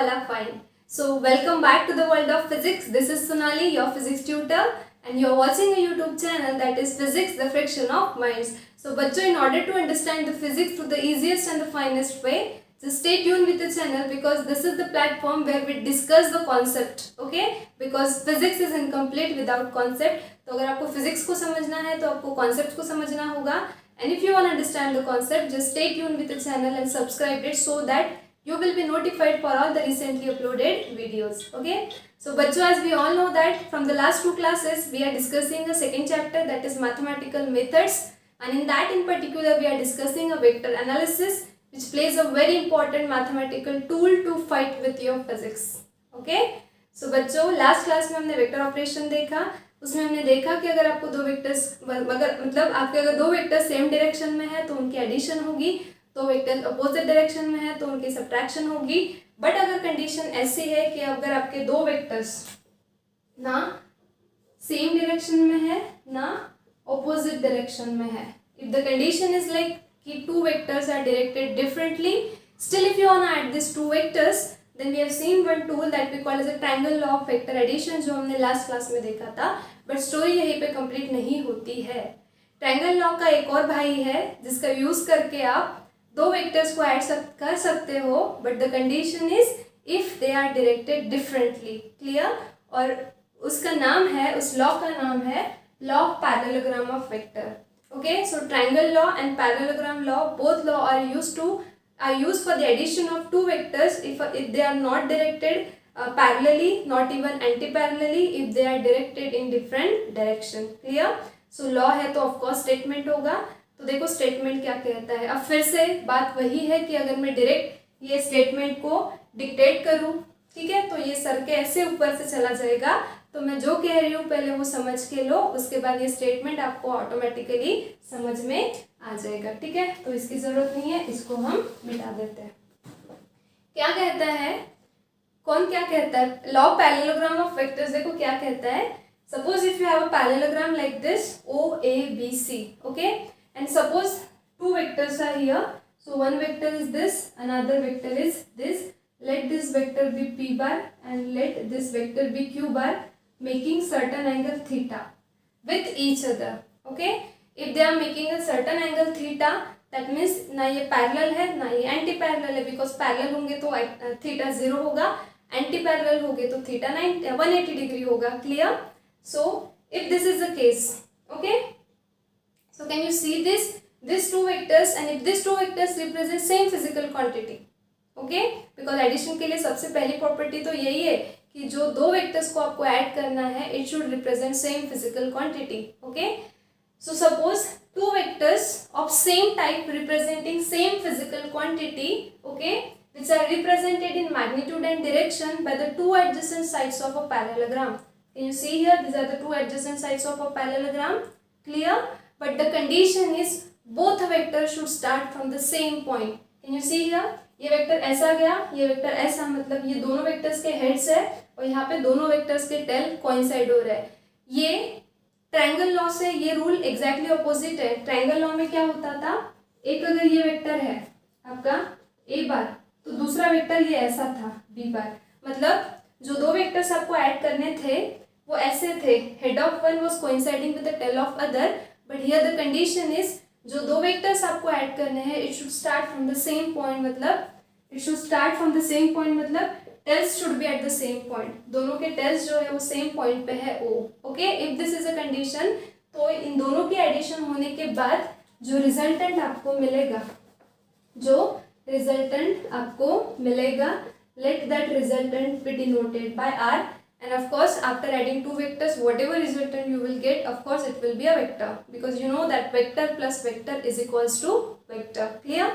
all are fine. So welcome back to the world of physics. This is Sonali, your physics tutor, and you're watching a YouTube channel that is Physics, the Friction of Minds. So बच्चों, in order to understand the physics to the easiest and the finest way, just stay tuned with the channel because this is the platform where we discuss the concept. Okay? Because physics is incomplete without concept. तो अगर आपको physics को समझना है तो आपको concepts को समझना होगा. And if you want to understand the concept, just stay tuned with the channel and subscribe it so that you will be notified for all the recently uploaded videos. Okay, so bachcho, as we all know that from the last two classes we are discussing a second chapter, that is mathematical methods, and in that in particular we are discussing a vector analysis, which plays a very important mathematical tool to fight with your physics. Okay, so bachcho, last class में हमने vector operation देखा. उसमें हमने देखा कि अगर आपको दो वेक्टर्स मतलब आपके अगर दो वेक्टर सेम डायरेक्शन में है तो उनकी एडिशन होगी, तो वेक्टर अपोजिट डायरेक्शन में है तो उनकी सब्ट्रैक्शन होगी. बट अगर कंडीशन ऐसी है कि अगर आपके दो वेक्टर्स ना सेम डायरेक्शन में है ना अपोजिट डायरेक्शन में है, if the condition is like कि two vectors are directed differently, still if you want to add this two vectors, then we have seen one tool that we call as a triangle law of vector addition, जो हमने last class में देखा था. But story यहीं पे complete नहीं होती है. ट्रायंगल लॉ का एक और भाई है जिसका यूज करके आप दो वेक्टर्स को ऐड कर सकते हो, but the condition is if they are directed differently. Clear? और उसका नाम है, उस लॉ का नाम है law of parallelogram of vector. Okay, so triangle law and parallelogram law, both law are used for the addition of two vectors if they are not directed parallelly, not even anti-parallelly, if they are directed in different direction. Clear? So law है तो of course statement होगा. तो देखो statement क्या कहता है. अब फिर से बात वही है कि अगर मैं डायरेक्ट ये statement को डिक्टेट करूँ, ठीक है, तो ये सर के ऐसे ऊपर से चला जाएगा. तो मैं जो कह रही हूँ पहले वो समझ के लो, उसके बाद ये स्टेटमेंट आपको ऑटोमेटिकली समझ में आ जाएगा. ठीक है, तो इसकी जरूरत नहीं है, इसको हम मिटा देते हैं. क्या कहता है, कौन क्या कहता है? लॉ पैरेललोग्राम ऑफ वेक्टर्स देखो क्या कहता है. Suppose if you have a parallelogram like this OABC, okay, and suppose two vectors are here, so one vector is this, another vector is this. Let this vector be P bar and let this vector be Q bar, making certain angle theta with each other. Okay, if they are making a certain angle theta, that means ना ये parallel है ना ये anti parallel है, because parallel होंगे तो theta 0 होगा, anti parallel होंगे तो theta 180 डिग्री होगा. Clear? So if this is the case, okay, so can you see these two vectors, and if these two vectors represent same physical quantity, okay, because addition के लिए सबसे पहली property तो यही है कि जो दो वेक्टर्स को आपको ऐड करना है, it should represent same physical quantity. Okay, so suppose two vectors of same type representing same physical quantity, okay, which are represented in magnitude and direction by the two adjacent sides of a parallelogram. Can you see here? These are the two adjacent sides of a parallelogram. Clear? But the condition is both vectors should start from the same point. Can you see here? ये vector ऐसा गया, ये vector ऐसा, मतलब ये दोनों vectors के heads है और यहाँ पे दोनों वेक्टर्स के टेल कोइंसाइड हो रहा है. ये ट्रायंगल लॉ से ये रूल एग्जैक्टली ऑपोजिट है. ट्रायंगल लॉ में क्या होता था, एक अगर ये वेक्टर है आपका A बार, तो दूसरा वेक्टर ये ऐसा था B बार. मतलब जो दो वेक्टर्स आपको ऐड करने थे वो ऐसे थे, head of one was coinciding with the tail of other, but here the condition is जो दो वेक्टर्स आपको ऐड करने हैं, it should start from the same point, मतलब it should start from the same point, मतलब tails should be at the same point. दोनों के tales जो है वो सेम पॉइंट पे है O. Okay, if this is a condition, तो इन दोनों की एडिशन होने के बाद जो रिजल्टेंट आपको मिलेगा, let that resultant B denoted bye R. And of course, after adding two vectors, whatever resultant you will get, of course, it will be a vector, because you know that vector plus vector is equals to vector. Clear?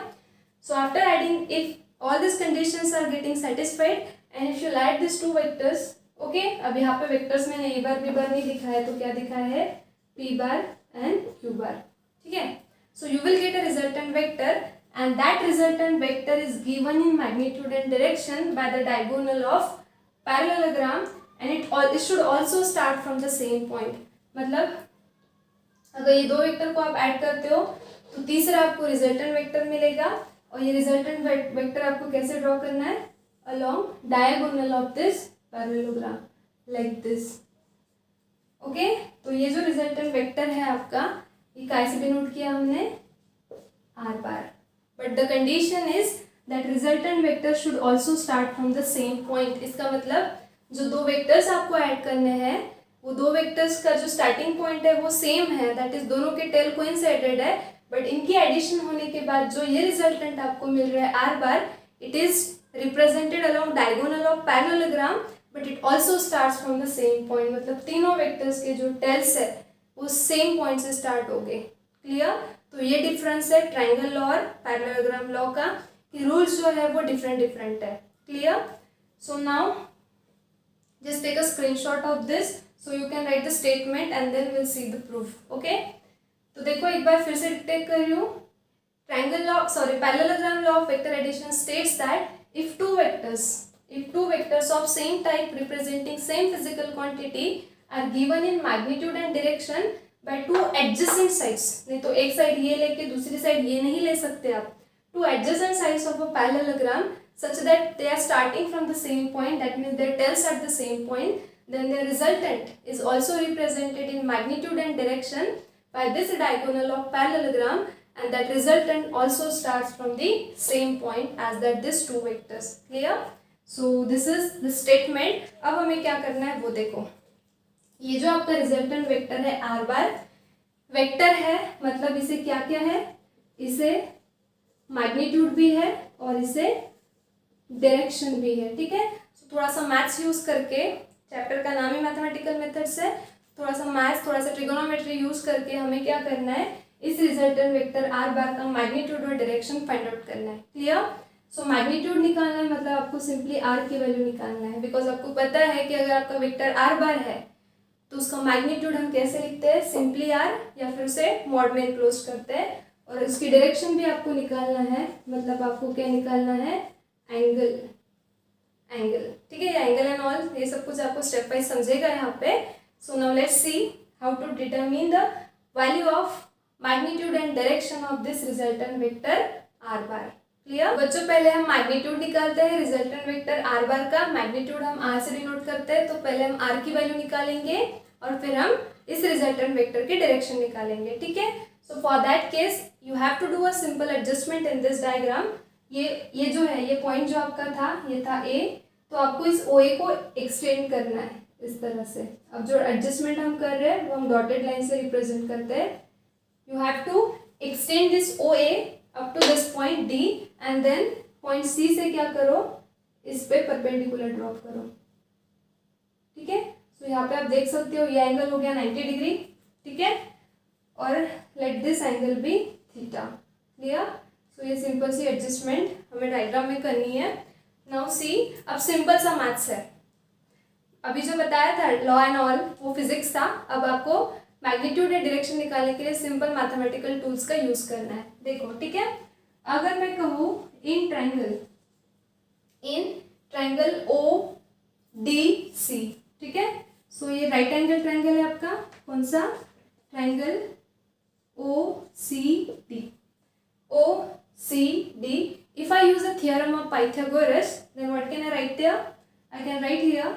So after adding, if all these conditions are getting satisfied, and if you add these two vectors, okay, अब यहाँ पे vectors में A bar B bar नहीं दिखा है, तो क्या दिखा है, P bar and Q bar. ठीक है? So you will get a resultant vector, and that resultant vector is given in magnitude and direction by the diagonal of parallelogram. And it should also start from the same point. मतलब अगर ये दो vector को आप add करते हो तो तीसरा आपको रिजल्टेंट वेक्टर मिलेगा, और ये रिजल्टेंट वेक्टर आपको कैसे ड्रॉ करना है, along diagonal of this parallelogram like this. Okay, तो ये जो रिजल्टेंट वेक्टर है आपका, ये कैसे डिनोट किया हमने, are bar. But the condition is that resultant vector should also start from the same point. इसका मतलब जो दो वेक्टर्स आपको ऐड करने हैं, वो दो वेक्टर्स का जो स्टार्टिंग पॉइंट है वो सेम है, दैट इज दोनों के टेल कोइंसाइडेड है. बट इनकी एडिशन होने के बाद जो ये रिजल्टेंट आपको मिल रहा है are bar, it is represented along diagonal of parallelogram, but it also starts from the same point. मतलब तीनों वेक्टर्स के जो टेल्स है वो सेम पॉइंट से स्टार्ट हो गए. क्लियर? तो ये डिफरेंस है ट्रायंगल लॉ और पैरेललोग्राम लॉ का, कि रूल्स जो है वो डिफरेंट डिफरेंट है. Clear? So now just take a screenshot of this so you can write the statement and then we'll see the proof. okay, तो देखो एक बार फिर से टेक कर रही हूँ. Parallelogram law of vector addition states that if two vectors of same type representing same physical quantity are given in magnitude and direction by two adjacent sides, नहीं तो एक साइड ये लेके दूसरी साइड ये नहीं ले सकते आप, two adjacent sides of a parallelogram such that they are starting from the same point, that means their tails at the same point, then their resultant is also represented in magnitude and direction by this diagonal of parallelogram, and that resultant also starts from the same point as that these two vectors. Clear? So this is the statement. अब हमें क्या करना है वो देखो. ये जो आपका रिजल्टेंट वेक्टर है आर बार, वेक्टर है मतलब इसे क्या क्या है, इसे मैग्नीट्यूड भी है और इसे डायरेक्शन भी है. ठीक है, तो थोड़ा सा मैथ्स यूज करके, चैप्टर का नाम ही मैथमेटिकल मेथड्स है, थोड़ा सा मैथ्स थोड़ा सा ट्रिगोनोमेट्री यूज करके हमें क्या करना है, इस रिजल्टेंट वेक्टर आर बार का मैग्नीट्यूड और डायरेक्शन फाइंड आउट करना है. क्लियर? सो मैग्नीट्यूड निकालना है मतलब आपको सिंपली आर की वैल्यू निकालना है, बिकॉज आपको पता है कि अगर आपका वेक्टर आर बार है तो उसका मैग्नीट्यूड हम कैसे लिखते हैं, सिंपली आर, या फिर उसे मॉड में क्लोज करते हैं. और उसकी डायरेक्शन भी आपको निकालना है, मतलब आपको क्या निकालना है, एंगल. ठीक है, एंगल एंड ऑल ये सब कुछ आपको स्टेप वाइज समझेगा यहाँ पे. So now let's see how to determine the value of magnitude and direction of this resultant vector R bar. Clear बच्चों? पहले हम मैग्नीट्यूड निकालते हैं रिजल्टेंट वेक्टर आर बार का. मैग्नीट्यूड हम आर से डिनोट करते हैं, तो पहले हम आर की वैल्यू निकालेंगे और फिर हम इस रिजल्टेंट वेक्टर की डायरेक्शन निकालेंगे. ठीक है, so for that case you have to do a simple adjustment in this diagram. ये जो है, ये पॉइंट जो आपका था ये था ए, तो आपको इस ओ ए को एक्सटेंड करना है इस तरह से. अब जो एडजस्टमेंट हम कर रहे हैं वो हम डॉटेड लाइन से रिप्रेजेंट करते हैं. You have to extend this O A up to this point D, and then point C से क्या करो, इस पे परपेंडिकुलर ड्रॉप करो. ठीक है, तो यहाँ पे आप देख सकते हो ये एंगल हो गया 90 डिग्री. ठीक है, और let this angle be theta. Clear? So ये सिंपल सी एडजस्टमेंट हमें डायग्राम में करनी है. नाउ सी, अब सिंपल सा मैथ्स है. अभी जो बताया था लॉ एंड ऑल वो फिजिक्स था. अब आपको मैग्नीट्यूड या डायरेक्शन निकालने के लिए सिंपल मैथमेटिकल टूल्स का यूज करना है. देखो, ठीक है, अगर मैं कहूँ in triangle O D C, ठीक है, सो ये राइट एंगल ट्रायंगल है आपका, कौन सा, triangle O C D. If I use the theorem of Pythagoras, then what can I write there? I can write here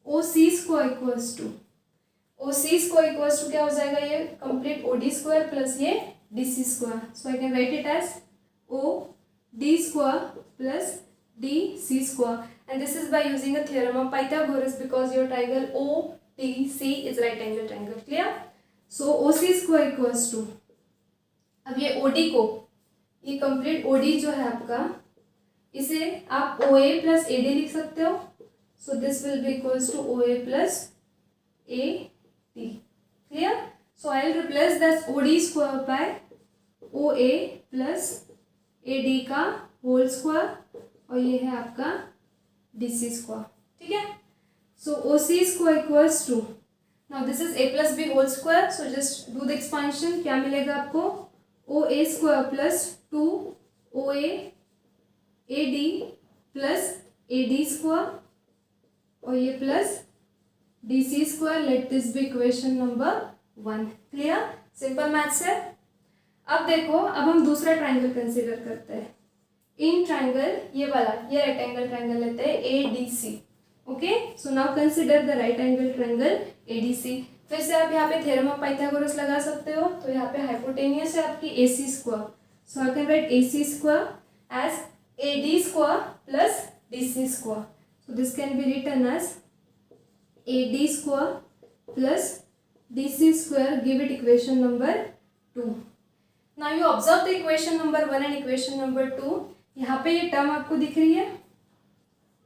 OC square equals to क्या हो जाएगा, ये complete OD square plus ये DC square. So I can write it as OD square plus DC square, and this is by using the theorem of Pythagoras because your triangle ODC is right angle triangle. Clear? So OC square equals to, अब ये OD को, ये complete OD जो है आपका, इसे आप OA plus AD लिख सकते हो. So this will be equals to OA plus AD. Clear? So I will replace this OD square by OA plus AD का होल स्क्वायर, और ये है आपका DC स्क्वायर. ठीक है, so OC square equals to, now this is A plus B whole square. So just do the expansion. क्या मिलेगा आपको, OA square plus 2OA AD plus AD square, और ये plus DC square. Late this be equation number 1. Clear? Simple maths है. अब देखो, अब हम दूसरा ट्रायंगल कंसीडर करते हैं. इन ट्राइंगल, ये वाला, ये राइट एंगल ट्राइंगल लेते हैं A D C. Okay, so now consider the right angle triangle A D C. फिर से आप यहाँ पे थ्योरम ऑफ पाइथागोरस लगा सकते हो. तो यहाँ पे हाइपोटेनियस है आपकी A C square. So I can write A C square as A D square plus D C square. So this can be written as A D square plus D C square. Give it equation number 2. Now you observe the equation number 1 and equation number 2. यहाँ पे ये term आपको दिख रही है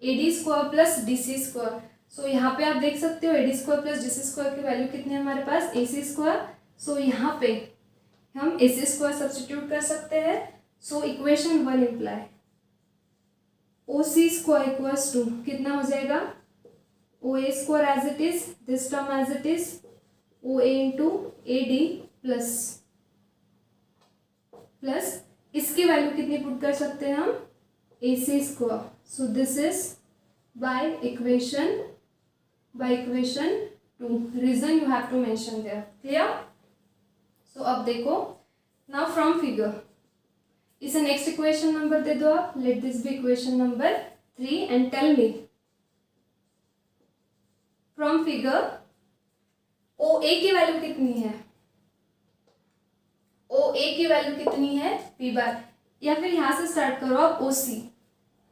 A D square plus D C square. So यहाँ पे आप देख सकते हो A D square plus D C square की वैल्यू कितनी है हमारे पास, ए सी स्क्वायर. सो यहाँ पे हम ए सी स्क्वायर सब्सटीट्यूट कर सकते हैं. So equation 1 imply O C square equals to कितना हो जाएगा, O A square as it is, this term as it is, O A into A D plus इसकी वैल्यू कितनी पुट कर सकते हैं हम, A C square. So this is by equation 2. Reason you have to mention there. Clear. So अब देखो, now from figure इसे next equation number दे दो आप. Late this be equation number 3 and tell me from figure O A की value कितनी है, ओ A की वैल्यू कितनी है पी बार. या फिर यहां से स्टार्ट करो आप ओ सी.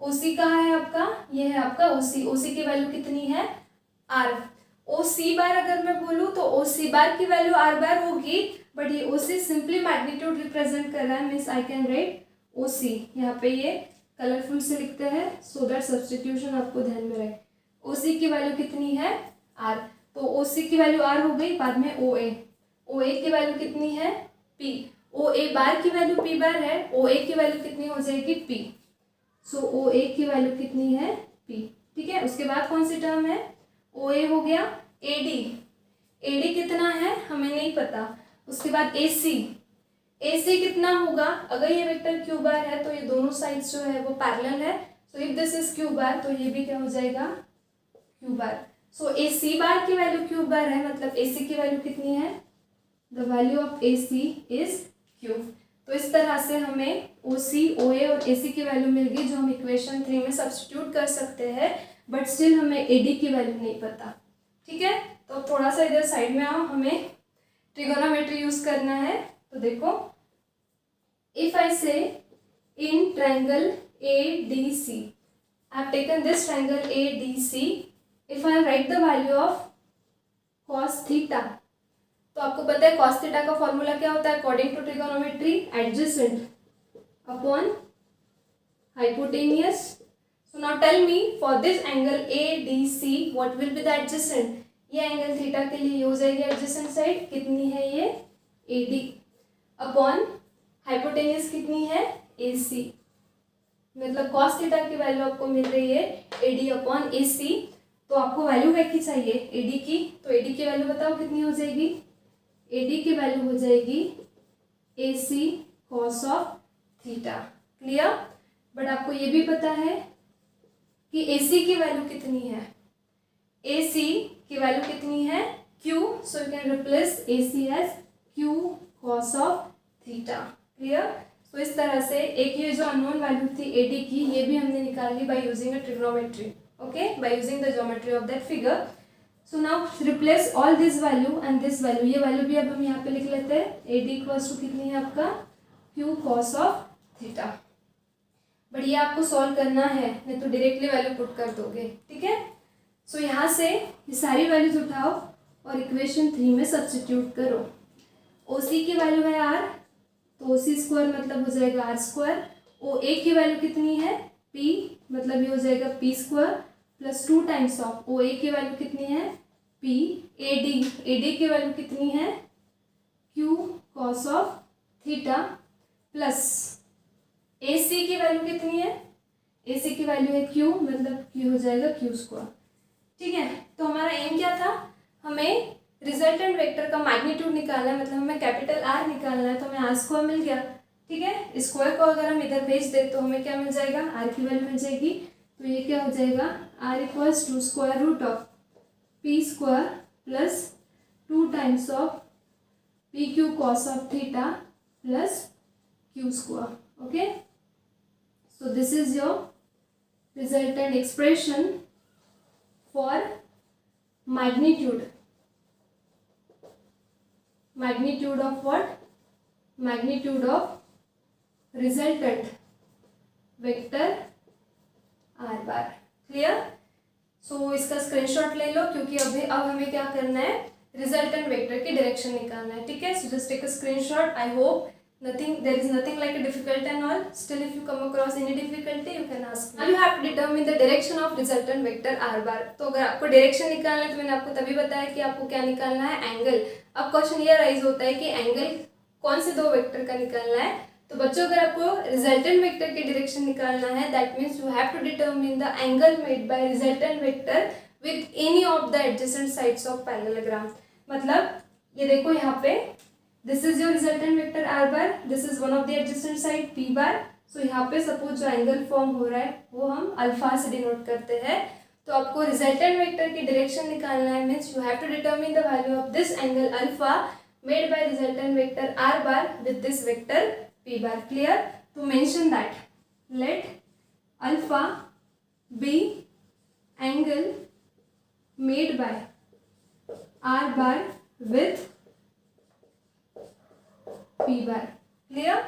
ओ सी कहाँ है आपका, ये है आपका ओ सी. ओ सी की वैल्यू कितनी है आर. ओ सी बार अगर मैं बोलूँ तो ओ सी बार की वैल्यू आर बार होगी, बट ये ओ सी सिंपली मैग्नीट्यूड रिप्रेजेंट कर रहा है. मीन्स आई कैन राइट ओ सी. यहाँ पे ये कलरफुल से लिखते हैं सो दैट सब्सटीट्यूशन आपको ध्यान में रहे. ओ सी की वैल्यू कितनी है आर. तो ओ सी की वैल्यू आर हो गई. बाद में ओ ए. ओ ए की वैल्यू कितनी है पी. ओ ए बार की वैल्यू पी बार है. ओ ए की वैल्यू कितनी हो जाएगी पी. सो ओ ए की वैल्यू कितनी है पी. ठीक है. उसके बाद कौन सी टर्म है, ओ ए हो गया. ए डी, ए डी कितना है हमें नहीं पता. उसके बाद ए सी, ए सी कितना होगा. अगर ये वेक्टर क्यू बार है तो ये दोनों साइड्स जो है वो पैरेलल है. So if this is Q bar तो ये भी क्या हो जाएगा क्यू बार. सो ए सी बार की वैल्यू क्यू बार है, मतलब ए सी की वैल्यू कितनी है, the value of A C is Q. तो इस तरह से हमें ओ सी, ओ ए और ए सी की वैल्यू मिल गई जो हम इक्वेशन 3 में सब्सटीट्यूट कर सकते हैं. बट स्टिल हमें ए डी की वैल्यू नहीं पता. ठीक है. तो थोड़ा सा इधर साइड में आओ, हमें ट्रिगोनोमेट्री यूज करना है. तो देखो, if I say in triangle A D C, I have taken this triangle A D C. If I write the value of cos theta, तो आपको पता है कॉस थीटा का फॉर्मूला क्या होता है according to trigonometry, adjacent upon hypotenuse. So now tell me for this angle A D C what will be the adjacent. ये angle theta के लिए हो जाएगी एडजेसेंट साइड, कितनी है ये ए डी, अपॉन हाइपोटेनियस कितनी है ए सी. मतलब कॉस थीटा की वैल्यू आपको मिल रही है ए डी अपॉन ए सी. तो आपको वैल्यू क्या की चाहिए ए डी की. तो ए डी की वैल्यू बताओ कितनी हो जाएगी. ए डी की वैल्यू हो जाएगी A C cos of theta. Clear. But आपको ये भी पता है कि ए सी की वैल्यू कितनी है, ए सी की वैल्यू कितनी है Q. So you can replace A C as Q cos of theta. Clear. तो इस तरह से एक ये जो अननोन वैल्यू थी ए डी की, ये भी हमने निकाल ली by using a trigonometry. Okay, by using the geometry of that figure. So now replace all this value and this value. ये वैल्यू भी अब हम यहाँ पे लिख लेते हैं. ए डी इक्वल्स टू कितनी है आपका Q cos of theta. But ये आपको सॉल्व करना है, नहीं तो डायरेक्टली वैल्यू पुट कर दोगे. ठीक है. सो यहाँ से ये सारी वैल्यूज उठाओ और इक्वेशन 3 में सब्सटीट्यूट करो. ओ सी की वैल्यू है आर, तो ओ सी स्क्वायर मतलब हो जाएगा आर स्क्वायर. ओ ए की वैल्यू कितनी है पी, मतलब ये हो जाएगा P square plus 2 times of O A की वैल्यू कितनी है पी. ए डी की वैल्यू कितनी है Q cos of theta plus A C की वैल्यू कितनी है, ए सी की वैल्यू है क्यू, मतलब क्यू हो जाएगा क्यू स्क्वायर. ठीक है. तो हमारा एम क्या था, हमें रिजल्टेंट वेक्टर का मैग्नीट्यूड निकालना है, मतलब हमें कैपिटल आर निकालना है. तो हमें आर स्क्वायर मिल गया. ठीक है. स्क्वायर को अगर हम इधर भेज दे तो हमें क्या मिल जाएगा, आर की वैल्यू मिल जाएगी. तो ये क्या हो जाएगा, R equals to square root of P square plus 2 times of P Q cos of theta plus Q square. Okay. So this is your resultant expression for magnitude. Magnitude of what? Magnitude of resultant vector r bar. Clear? So इसका screenshot ले लो, क्योंकि अब हमें क्या करना है, resultant vector की direction निकालना है. ठीक है, so just take a screenshot. I hope there is nothing like a difficult and all. Still, if you come across any difficulty, you can ask me. Now you have to determine the direction of resultant vector r bar. तो अगर आपको direction निकालना है तो मैंने आपको तभी बताया कि आपको क्या निकालना है, एंगल. अब क्वेश्चन ये राइज होता है कि एंगल कौन से दो वेक्टर का निकालना है. तो बच्चों, अगर आपको रिजल्टेंट वेक्टर की डायरेक्शन निकालना है, that means you have to determine the angle made by resultant vector with any of the adjacent sides of parallelogram. मतलब ये देखो यहाँ पे, this is your resultant vector r bar, this is one of the adjacent side p bar. सो यहाँ पे suppose जो angle form हो रहा है वो हम अल्फा से डिनोट करते हैं. तो आपको रिजल्टेंट वेक्टर की डायरेक्शन निकालना है, means you have to determine the value of this angle alpha made by resultant vector r bar with this vector p bar. Clear? To mention that, let alpha be angle made by r bar with p bar. Clear?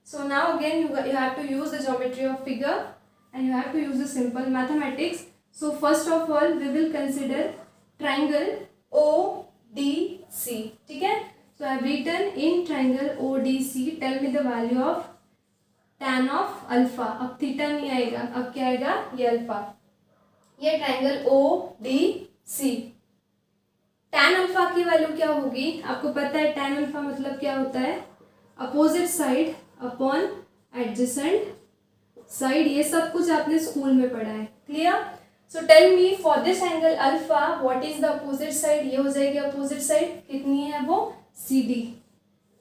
So now again you have to use the geometry of figure and you have to use the simple mathematics. So first of all we will consider triangle ODC. ठीक है? So I have written in triangle ODC, tell me the value of tan of alpha. अब theta नहीं आएगा, अब क्या आएगा, ये alpha. ये ट्राइंगल ODC. tan अल्फा की वैल्यू क्या होगी, आपको पता है tan अल्फा मतलब क्या होता है, opposite side upon adjacent side. ये सब कुछ आपने स्कूल में पढ़ा है. Clear? So tell me for this angle alpha what is the opposite side. ये हो जाएगी अपोजिट साइड, कितनी है वो, CD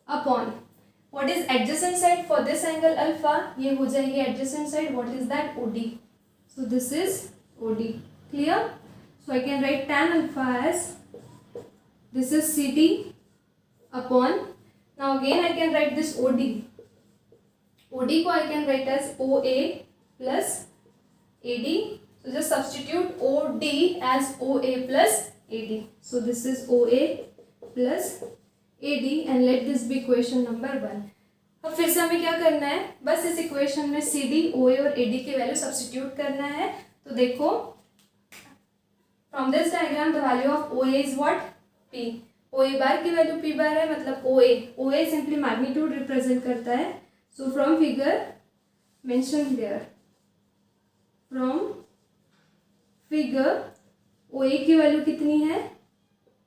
upon what is adjacent side for this angle alpha, ये हो जाएगी adjacent side, what is that, OD. So this is OD. Clear? So I can write tan alpha as this is CD upon, now again I can write this OD. OD को I can write as OA plus AD. So just substitute OD as OA plus AD. So this is OA plus AD and let this be equation number 1. अब फिर से हमें क्या करना है, बस इस इक्वेशन में CD, OA और AD की वैल्यू सब्सटीट्यूट करना है. तो देखो, from this diagram the value of OA is what, P. OA बार की वैल्यू P बार है, मतलब OA सिंपली मैग्नीट्यूड रिप्रेजेंट करता है. So from figure mention here, from figure OA की वैल्यू कितनी है,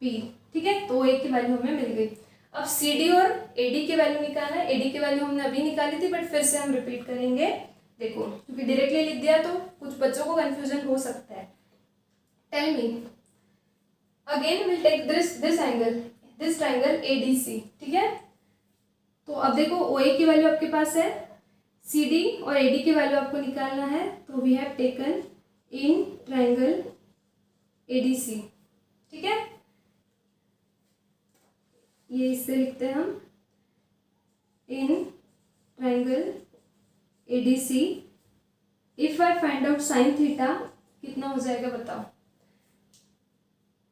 P. ठीक है, तो OA की वैल्यू हमें मिल गई. अब CD और AD की वैल्यू निकालना है. AD की वैल्यू हमने अभी निकाली थी, बट फिर से हम रिपीट करेंगे. देखो, क्योंकि डायरेक्टली लिख दिया तो कुछ बच्चों को कंफ्यूजन हो सकता है. Tell me again, will take this angle, this triangle ADC. ठीक है, तो अब देखो OA की वैल्यू आपके पास है, CD और AD की वैल्यू आपको निकालना है. तो we have taken in triangle ADC. ठीक है, ये इससे लिखते हैं हम, in triangle ADC. If I find out sine theta, कितना हो जाएगा बताओ.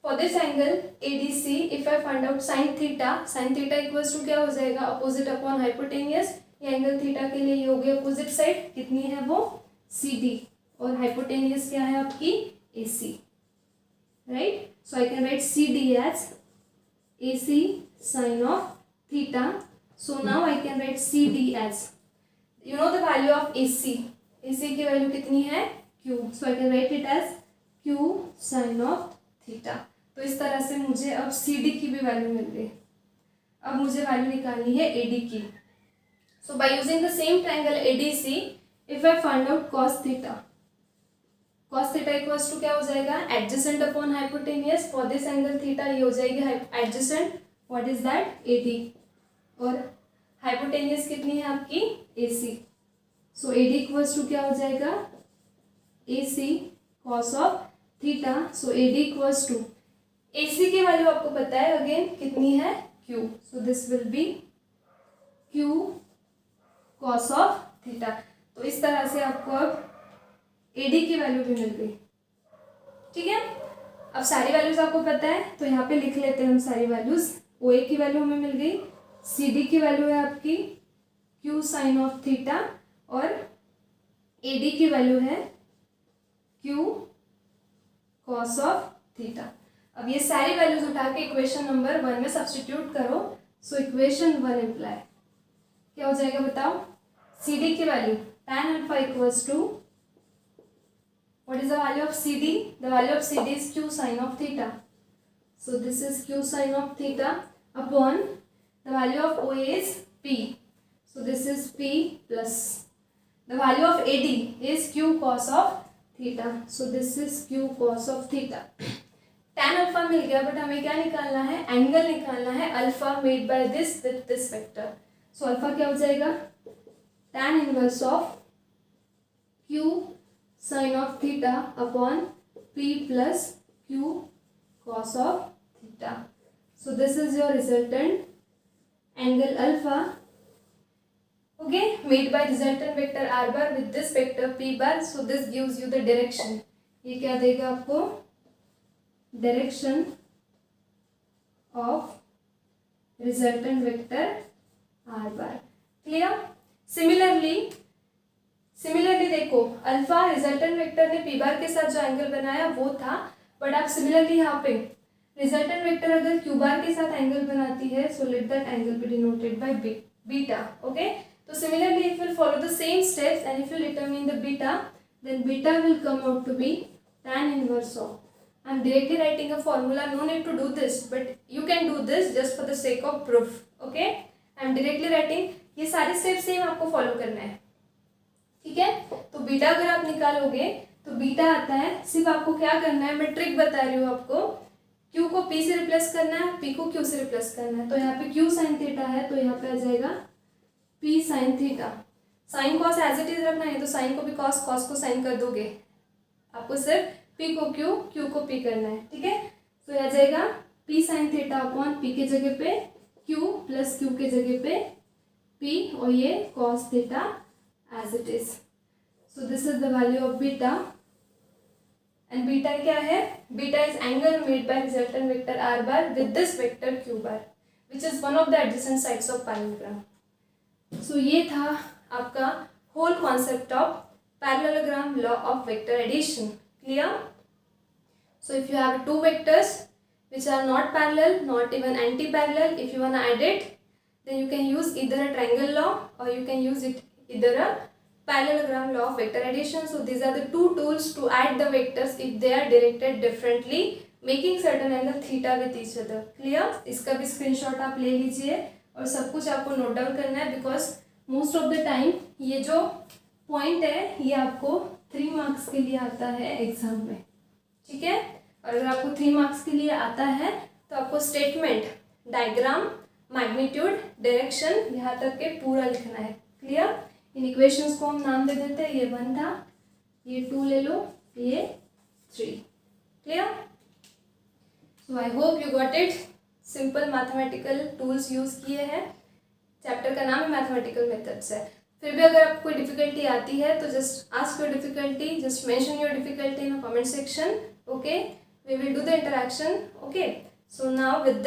For this angle ADC if I find out sine theta equals to क्या हो जाएगा, अपोजिट अपॉन हाइपोटेनियस. ये एंगल थीटा के लिए ये हो गया अपोजिट साइड, कितनी है वो, CD. और हाइपोटेनियस क्या है आपकी, AC. Right? So I can write CD as AC sin of theta. So now I can write CD as, you know the value of AC. AC की वैल्यू कितनी है, Q. So I can write it as Q sin of theta. तो इस तरह से मुझे अब CD की भी वैल्यू मिल गई. अब मुझे वैल्यू निकालनी है AD की. So by using the same triangle ADC, if I find out cos theta equals to क्या हो जाएगा, adjacent upon hypotenuse. For this angle theta ये हो जाएगी adjacent, what is that, AD. और हाइपोटेनियस कितनी है आपकी, AC. So AD equals to क्या हो जाएगा, AC cos of theta. So AD equals to, AC की वैल्यू आपको पता है अगेन कितनी है, Q. So this will be Q cos of theta. तो इस तरह से आपको अब AD की वैल्यू भी मिल गई। ठीक है, अब सारी वैल्यूज आपको पता है तो यहाँ पे लिख लेते हैं हम सारी वैल्यूज। OA की वैल्यू हमें मिल गई, CD की वैल्यू है आपकी Q साइन ऑफ थीटा और AD की वैल्यू है Q कॉस ऑफ थीटा। अब ये सारी वैल्यूज उठा के इक्वेशन नंबर 1 में सब्स्टिट्यूट करो। सो इक्वेशन 1 इम्प्लाई क्या हो जाएगा बताओ? CD की value tan alpha equals to, what is the value of CD? The value of CD is Q sin of theta. So this is Q sin of theta upon the value of OA is P. So this is P plus the value of AD is Q cos of theta. So this is Q cos of theta. tan alpha मिल गया, but हमें क्या निकालना है? Angle निकालना है alpha made by this with this vector. So alpha क्या हो जाएगा? tan inverse of Q sin of theta upon P plus Q cos of theta. So this is your resultant angle alpha, okay, made by resultant vector r bar with this vector p bar. So this gives you the direction. ये क्या देगा आपको? Direction of resultant vector r bar. Clear? Similarly देखो, alpha resultant vector ने P बार के साथ जो angle बनाया वो था, बट आप सिमिलरली यहाँ पे रिजल्टेंट वेक्टर अगर क्यू बार के साथ एंगल बनाती है, so let that angle be denoted by beta. Okay, तो similarly if will follow the same steps and if you determine the beta, then beta will come out to be tan inverse of, I am directly writing a formula, no need to do this, but you can do this just for the sake of proof. Okay, I am directly writing, ये सारे steps same आपको follow करना है। ठीक है, तो beta अगर आप निकालोगे तो बीटा आता है, सिर्फ आपको क्या करना है, मैं ट्रिक बता रही हूँ आपको, Q को P से रिप्लेस करना है, P को Q से रिप्लेस करना है। तो यहाँ पे Q साइन थीटा है तो यहाँ पे आ जाएगा P sine theta. Sine cos as it is रखना है, तो साइन को भी कॉस, कॉस को साइन कर दोगे, आपको सिर्फ P को Q, Q को P करना है। ठीक है, तो यह आ जाएगा P sine theta upon P के जगह पे Q प्लस Q के जगह पे P और ये cos theta as it is. So this is the value of beta, and beta क्या है? Beta is angle made by resultant vector r bar with this vector q bar, which is one of the adjacent sides of parallelogram. So ये था आपका whole concept of parallelogram law of vector addition. Clear? So if you have two vectors which are not parallel, not even anti-parallel, if you wanna add it, then you can use either a triangle law or you can use it either a parallelogram law of vector addition. So these are the two tools to add the vectors if they are directed differently, making certain angle theta with each other. Clear? इसका भी screenshot आप ले लीजिए और सब कुछ आपको note down करना है, because most of the time ये जो पॉइंट है ये आपको 3 मार्क्स के लिए आता है एग्जाम में। ठीक है, और अगर आपको 3 मार्क्स के लिए आता है तो आपको स्टेटमेंट, डायग्राम, मैग्नीट्यूड, डायरेक्शन यहाँ तक के पूरा लिखना है। क्लियर? इन इक्वेशंस को हम नाम दे देते हैं, ये 1 था, ये 2 ले लो, ये 3। Clear? So I hope you got it. Simple mathematical tools use किए हैं, चैप्टर का नाम है मैथमेटिकल मेथड्स है। फिर भी अगर आपको कोई डिफिकल्टी आती है तो just ask your difficulty, just mention your difficulty in comment section. Okay, we will do the interaction. Okay, so now with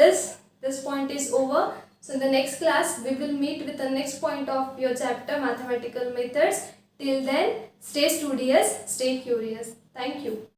this point is over. So in the next class we will meet with the next point of your chapter, mathematical methods. Till then, stay studious, stay curious. Thank you.